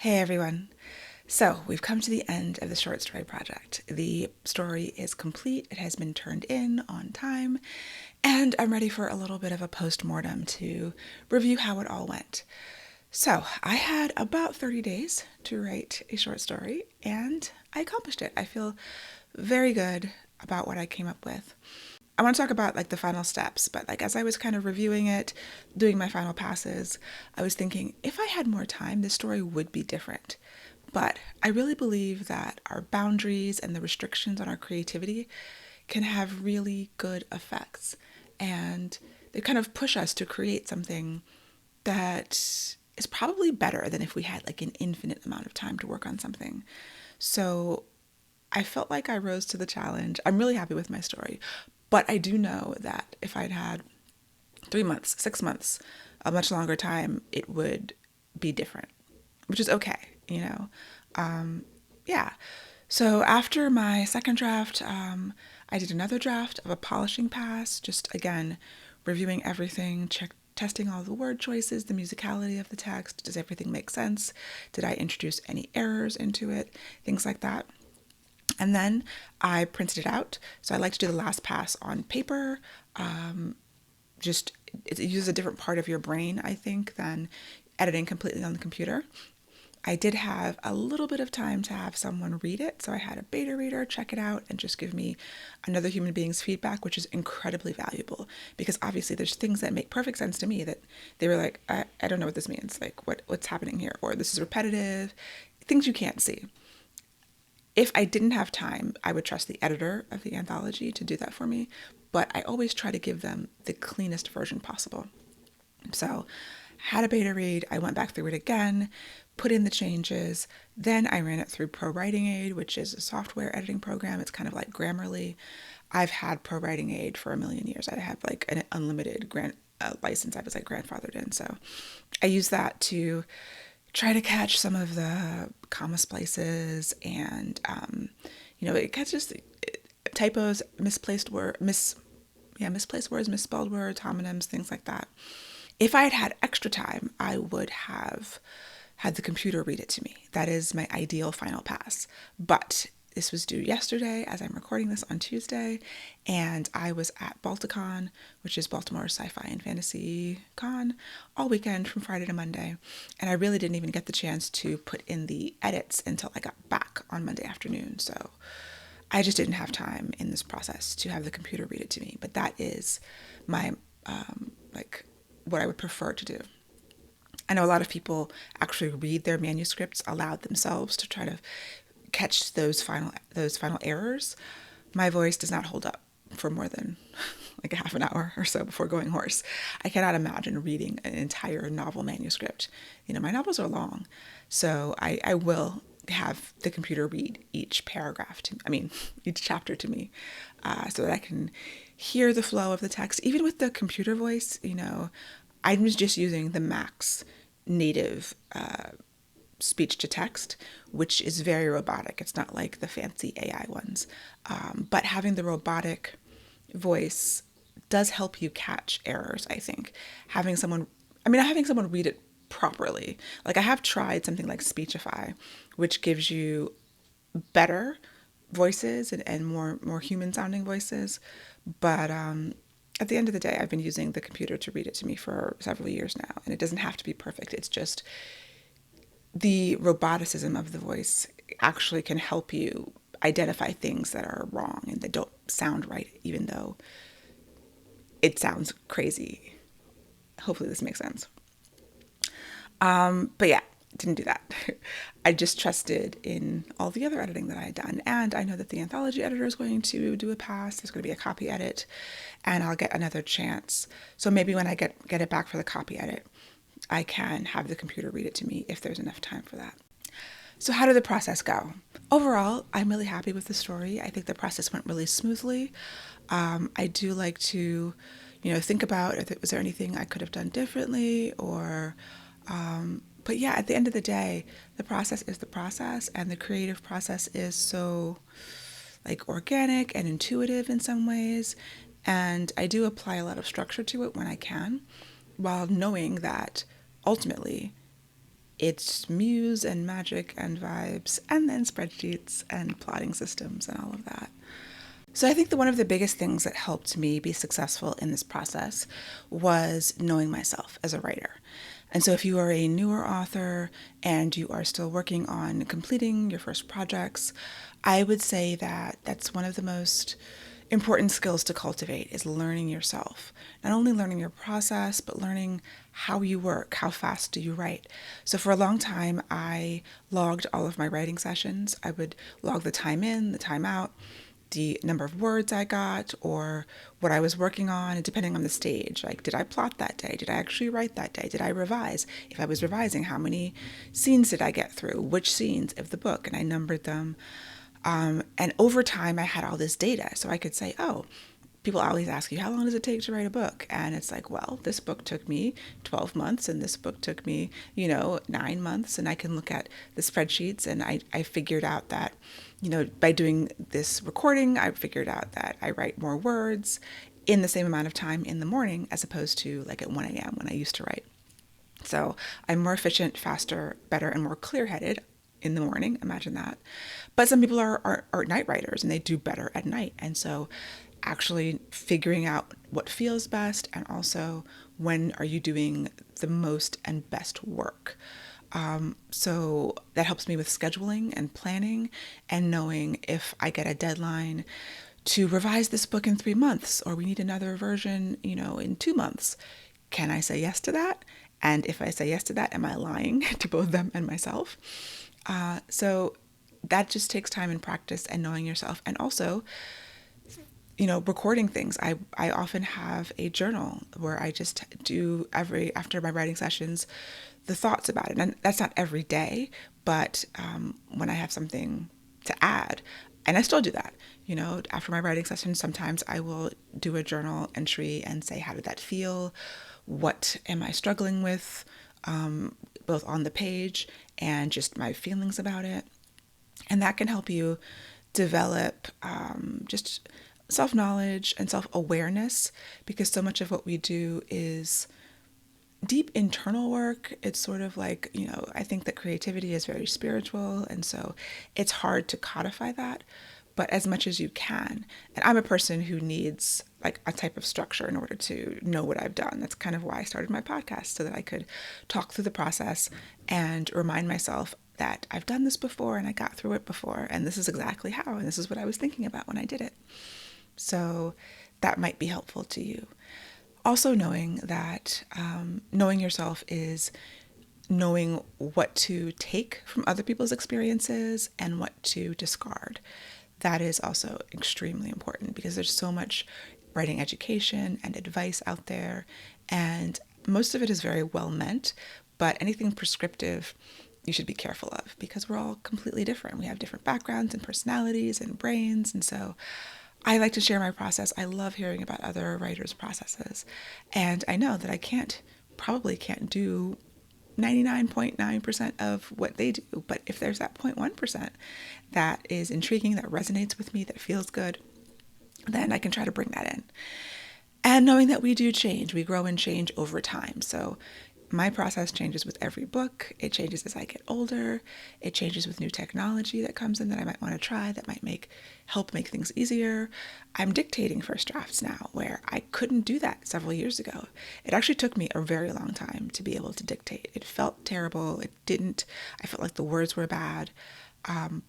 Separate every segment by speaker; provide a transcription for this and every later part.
Speaker 1: Hey everyone. So we've come to the end of the short story project. The story is complete, it has been turned in on time, and I'm ready for a little bit of a post-mortem to review how it all went. So I had about 30 days to write a short story, and I accomplished it. I feel very good about what I came up with. I want to talk about like the final steps, but like as I was kind of reviewing it, doing my final passes, I was thinking if I had more time, this story would be different. But I really believe that our boundaries and the restrictions on our creativity can have really good effects. And they kind of push us to create something that is probably better than if we had like an infinite amount of time to work on something. So I felt like I rose to the challenge. I'm really happy with my story, but I do know that if I'd had 3 months, 6 months, a much longer time, it would be different, which is okay, you know? Yeah. So after my second draft, I did another draft of a polishing pass, just again, reviewing everything, testing all the word choices, the musicality of the text. Does everything make sense? Did I introduce any errors into it? Things like that. And then I printed it out. So I like to do the last pass on paper. Just it uses a different part of your brain, I think, than editing completely on the computer. I did have a little bit of time to have someone read it. So I had a beta reader check it out and just give me another human being's feedback, which is incredibly valuable because obviously there's things that make perfect sense to me that they were like, I don't know what this means. Like what's happening here? Or this is repetitive, things you can't see. If I didn't have time, I would trust the editor of the anthology to do that for me, but I always try to give them the cleanest version possible. So, had a beta read, I went back through it again, put in the changes, then I ran it through ProWritingAid, which is a software editing program. It's kind of like Grammarly. I've had ProWritingAid for a million years. I have like an unlimited license. I was like grandfathered in. So I use that to try to catch some of the comma splices and, it catches typos, misplaced words, misspelled words, homonyms, things like that. If I had had extra time, I would have had the computer read it to me. That is my ideal final pass. But this was due yesterday as I'm recording this on Tuesday, and I was at Balticon, which is Baltimore Sci-Fi and Fantasy Con, all weekend from Friday to Monday. And I really didn't even get the chance to put in the edits until I got back on Monday afternoon. So I just didn't have time in this process to have the computer read it to me. But that is my, what I would prefer to do. I know a lot of people actually read their manuscripts aloud themselves to try to catch those final errors. My voice does not hold up for more than like a half an hour or so before going hoarse. I cannot imagine reading an entire novel manuscript. My novels are long, so I will have the computer read each each chapter to me, so that I can hear the flow of the text. Even with the computer voice, I was just using the Max native speech to text, which is very robotic. It's not like the fancy AI ones. But having the robotic voice does help you catch errors, I think. Having someone read it properly. Like I have tried something like Speechify, which gives you better voices and more human sounding voices. But at the end of the day, I've been using the computer to read it to me for several years now, and it doesn't have to be perfect. It's just the roboticism of the voice actually can help you identify things that are wrong and that don't sound right, even though it sounds crazy. Hopefully this makes sense. But yeah, didn't do that. I just trusted in all the other editing that I had done. And I know that the anthology editor is going to do a pass. There's going to be a copy edit, and I'll get another chance. So maybe when I get it back for the copy edit, I can have the computer read it to me if there's enough time for that. So how did the process go? Overall, I'm really happy with the story. I think the process went really smoothly. I do like to, think about was there anything I could have done differently or, but yeah, at the end of the day, the process is the process, and the creative process is so like organic and intuitive in some ways. And I do apply a lot of structure to it when I can, while knowing that ultimately it's muse and magic and vibes, and then spreadsheets and plotting systems and all of that. So I think that one of the biggest things that helped me be successful in this process was knowing myself as a writer. And so if you are a newer author and you are still working on completing your first projects, I would say that that's one of the most important skills to cultivate is learning yourself. Not only learning your process, but learning how you work, how fast do you write. So for a long time, I logged all of my writing sessions. I would log the time in, the time out, the number of words I got, or what I was working on, and depending on the stage. Like, did I plot that day? Did I actually write that day? Did I revise? If I was revising, how many scenes did I get through? Which scenes of the book? And I numbered them. And over time, I had all this data. So I could say, oh, people always ask you, how long does it take to write a book? And it's like, well, this book took me 12 months and this book took me, 9 months. And I can look at the spreadsheets and I figured out that, by doing this recording, I figured out that I write more words in the same amount of time in the morning as opposed to like at 1 a.m. when I used to write. So I'm more efficient, faster, better, and more clear-headed in the morning. Imagine that. But some people are night writers and they do better at night. And so actually figuring out what feels best and also when are you doing the most and best work. So that helps me with scheduling and planning and knowing if I get a deadline to revise this book in 3 months or we need another version, in 2 months. Can I say yes to that? And if I say yes to that, am I lying to both them and myself? So that just takes time and practice and knowing yourself. And also, recording things. I often have a journal where I just do after my writing sessions, the thoughts about it. And that's not every day, but when I have something to add, and I still do that, after my writing session, sometimes I will do a journal entry and say, how did that feel? What am I struggling with? Both on the page and just my feelings about it. And that can help you develop just self-knowledge and self-awareness, because so much of what we do is deep internal work. It's sort of like, I think that creativity is very spiritual, and so it's hard to codify that, but as much as you can. And I'm a person who needs like a type of structure in order to know what I've done. That's kind of why I started my podcast, so that I could talk through the process and remind myself that I've done this before and I got through it before, and this is exactly how, and this is what I was thinking about when I did it. So that might be helpful to you. Also knowing that knowing yourself is knowing what to take from other people's experiences and what to discard. That is also extremely important because there's so much writing education and advice out there, and most of it is very well meant, but anything prescriptive you should be careful of because we're all completely different. We have different backgrounds and personalities and brains, and so I like to share my process. I love hearing about other writers' processes. And I know that I probably can't do 99.9% of what they do. But if there's that 0.1% that is intriguing, that resonates with me, that feels good, then I can try to bring that in. And knowing that we do change, we grow and change over time. So my process changes with every book. It changes as I get older. It changes with new technology that comes in that I might want to try that might help make things easier. I'm dictating first drafts now, where I couldn't do that several years ago. It actually took me a very long time to be able to dictate. It felt terrible. I felt like the words were bad,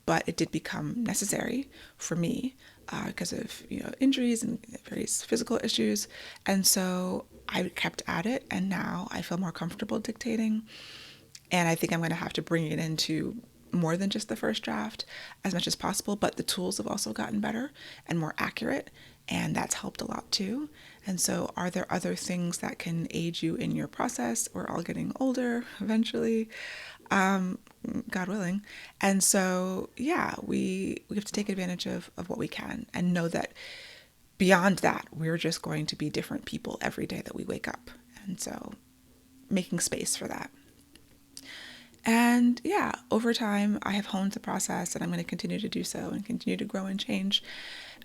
Speaker 1: but it did become necessary for me because of injuries and various physical issues. And so I kept at it, and now I feel more comfortable dictating. And I think I'm going to have to bring it into more than just the first draft as much as possible, but the tools have also gotten better and more accurate, and that's helped a lot too. And so are there other things that can aid you in your process? We're all getting older eventually, God willing. And so, yeah, we have to take advantage of what we can and know that beyond that, we're just going to be different people every day that we wake up. And so making space for that. And yeah, over time, I have honed the process, and I'm going to continue to do so and continue to grow and change.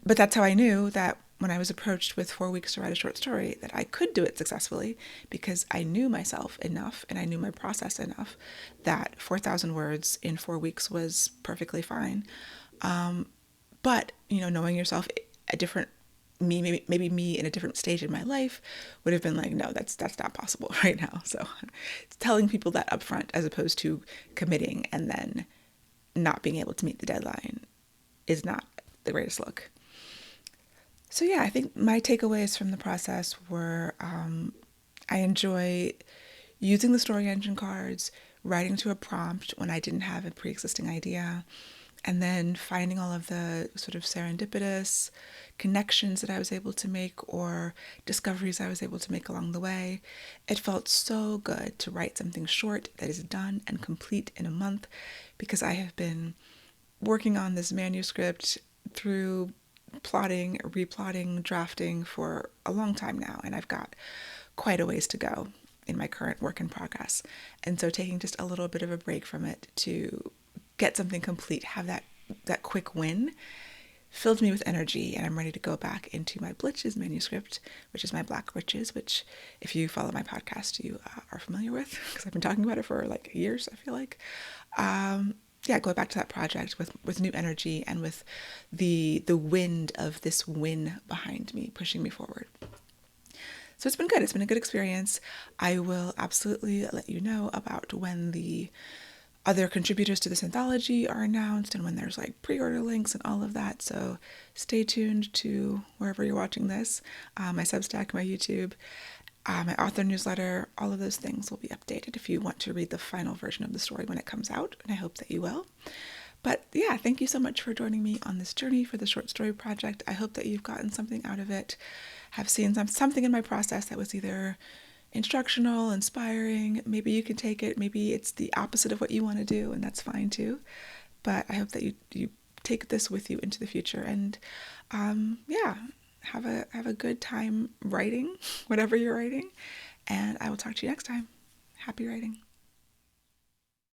Speaker 1: But that's how I knew that when I was approached with 4 weeks to write a short story, that I could do it successfully because I knew myself enough and I knew my process enough that 4,000 words in 4 weeks was perfectly fine. But, knowing yourself, a different me, maybe me in a different stage in my life would have been like, no, that's not possible right now. So telling people that upfront as opposed to committing and then not being able to meet the deadline is not the greatest look. So yeah, I think my takeaways from the process were I enjoy using the story engine cards, writing to a prompt when I didn't have a pre-existing idea, and then finding all of the sort of serendipitous connections that I was able to make or discoveries I was able to make along the way. It felt so good to write something short that is done and complete in a month because I have been working on this manuscript through plotting, replotting, drafting for a long time now, and I've got quite a ways to go in my current work in progress. And so taking just a little bit of a break from it to get something complete, have that quick win, filled me with energy, and I'm ready to go back into my Blitches manuscript, which is my Black Witches, which if you follow my podcast, you are familiar with, because I've been talking about it for like years, I feel like. Yeah, going back to that project with new energy and with the wind of this win behind me, pushing me forward. So it's been good. It's been a good experience. I will absolutely let you know about when the other contributors to this anthology are announced and when there's like pre-order links and all of that. So stay tuned to wherever you're watching this, my Substack, my YouTube, my author newsletter, all of those things will be updated if you want to read the final version of the story when it comes out, and I hope that you will. But yeah, thank you so much for joining me on this journey for the short story project. I hope that you've gotten something out of it, have seen something in my process that was either instructional, inspiring. Maybe you can take it. Maybe it's the opposite of what you want to do, and that's fine too. But I hope that you take this with you into the future, and yeah, have a good time writing, whatever you're writing. And I will talk to you next time. Happy writing.